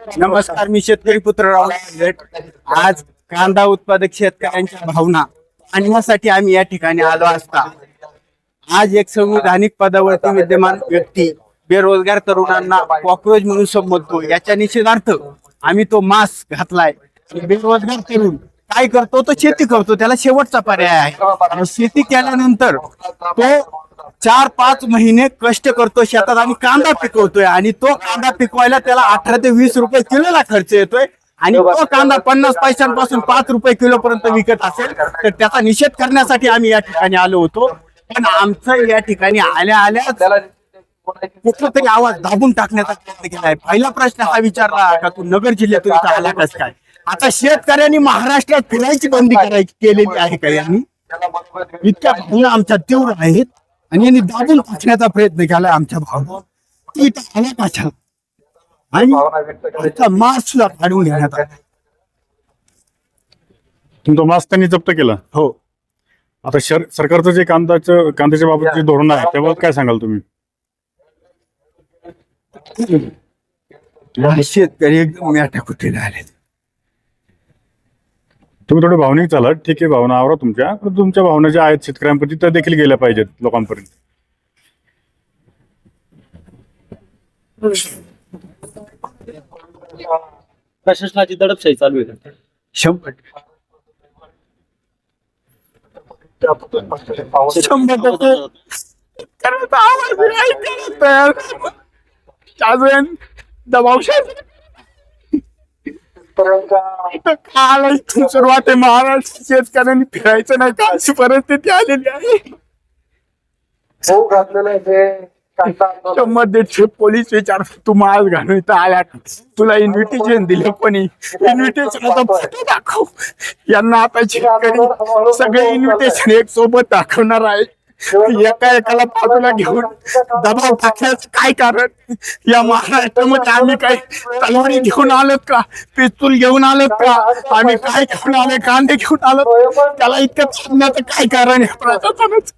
नमस्कार, मी शेतकरी पुत्र राहुल शेट. आज कांदा उत्पादक शेतकऱ्यांच्या भावना आणण्यासाठी आम्ही या ठिकाणी आलो असता आज एक संविधानिक पदावरती विद्यमान व्यक्ती बेरोजगार तरुणांना कॉक्रोच म्हणून संबोधतो. याच्या निषेधार्थ आम्ही तो मास्क घातलाय. बेरोजगार तरुण काय करतो? तो शेती करतो. त्याला शेवटचा पर्याय आहे. शेती केल्यानंतर तो 4-5 महिने कष्ट करतो शेतात आणि कांदा पिकवतोय, आणि तो कांदा पिकवायला त्याला 18 ते 20 रुपये किलोला खर्च येतोय, आणि तो कांदा 50 पैशांपासून 5 रुपये किलो पर्यंत विकत असेल तर त्याचा निषेध करण्यासाठी आम्ही या ठिकाणी आलो होतो. पण आमचं या ठिकाणी आल्या कुठला तरी आवाज दाबून टाकण्याचा प्रयत्न केलाय. पहिला प्रश्न हा विचारला का तू नगर जिल्ह्यातून इथं आला कस काय? आता शेतकऱ्यांनी महाराष्ट्रात फिरायची बंदी केलेली आहे का? यांनी इतक्या भावना आमच्या तीव्र आहेत आणि यांनी दाबून टाकण्याचा प्रयत्न केलाय आमच्या भावना. ती इथं आल्या कशा? आणि मास्क सुद्धा काढून घेण्यात आला. तुमचा मास्क त्यांनी जप्त केला. हो. आता सरकारचं जे कांद्याच्या बाबत जे धोरण आहे त्याबाबत काय सांगाल तुम्ही? शेतकरी एकदम म्याट्या कुठे आले. तुम्ही थोडे भावनिक चालात, ठीक आहे, भावना आवरा तुमच्या, पण तुमच्या भावना ज्या आहेत शेतकऱ्यांप्रती त्या देखील गेल्या पाहिजेत लोकांपर्यंत. प्रशासनाची दडपशाही चालू आहे. 100% सुरुवात आहे. महाराष्ट्र शेतकऱ्यांनी फिरायचं नाही का अशी परिस्थिती आलेली आहे. 100-150 पोलीस विचार तू मास्क घालून इथं आल्या, तुला इन्व्हिटेशन दिलं कोणी? इन्व्हिटेशनचा फोटो दाखव. यांना आता शेतकरी सगळे इन्व्हिटेशन एक सोबत दाखवणार आहे. एकाला बाजूला घेऊन दबाव टाकण्याचं काय कारण? या महाराष्ट्रामध्ये आम्ही काय तलवारी घेऊन आलोत का? पिस्तूल घेऊन आलोत का? आम्ही काय घेऊन आलो? कांदे घेऊन आलो? त्याला इतकं थांबण्याचं काय कारण आहे प्रशासनाचं?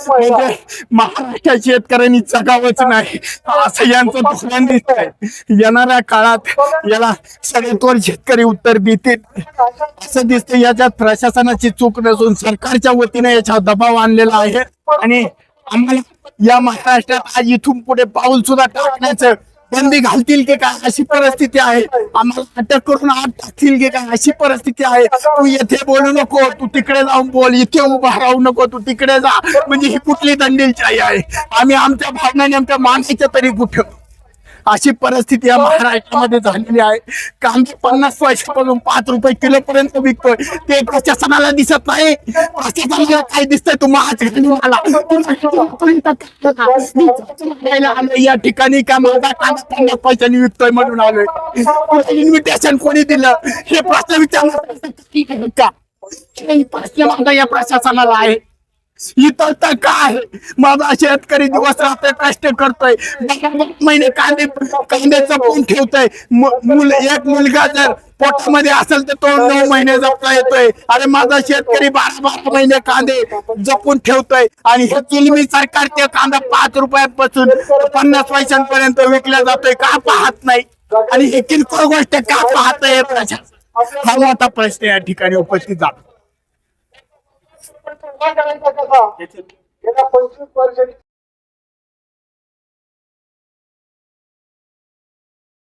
म्हणजे महाराष्ट्राच्या शेतकऱ्यांनी जगावंच नाही असं यांचं धोरण दिसतंय. येणाऱ्या काळात याला सगळ्यात शेतकरी उत्तर देतील असं दिसतं. याच्यात प्रशासनाची चूक नसून सरकारच्या वतीने याच्यावर दबाव आणलेला आहे, आणि आम्हाला या महाराष्ट्रात आज इथून पुढे पाऊल सुद्धा टाकण्याचं बंदी घालतील की काय अशी परिस्थिती आहे. आम्हाला अटक करून आत टाकतील की काय अशी परिस्थिती आहे. तू येथे बोलू नको, तू तिकडे जाऊन बोल, इथे उभा राहू नको, तू तिकडे जा. म्हणजे ही कुठली दंडेलशाही आहे? आम्ही आमच्या भावनाने आमच्या मानायच्या तरी कुठं? अशी परिस्थिती या महाराष्ट्रामध्ये झालेली आहे. कांदे 50 पैशापासून 5 रुपये किलो पर्यंत विकतोय. ते प्रशासनाला दिसत नाही. प्रशासनाला काय दिसतंय? तू मास्क घालून आला या ठिकाणी का माझा कांदा 50 पैशांनी विकतोय म्हणून आलोय. इन्व्हिटेशन कोणी दिलं हे प्रश्न विचारणार का? प्रश्न माझा या प्रशासनाला आहे. इतर तर काय? माझा शेतकरी दिवस रात्र कष्ट करतोय, 12 महिने कांदे जपून ठेवतोय. एक मुलगा जर पोटामध्ये असेल तर तो 9 महिने जपता येतोय. अरे माझा शेतकरी 12 महिने कांदे जपून ठेवतोय, आणि हे जुलमी सरकार ते कांदा 5 रुपयापासून 50 पैशांपर्यंत विकला जातोय. का पाहत नाही? आणि हे किरकोळ गोष्ट का पाहतोय प्रशासन? हा मोठा प्रश्न या ठिकाणी उपस्थित झाला. गेल्या 25 वर्षांनी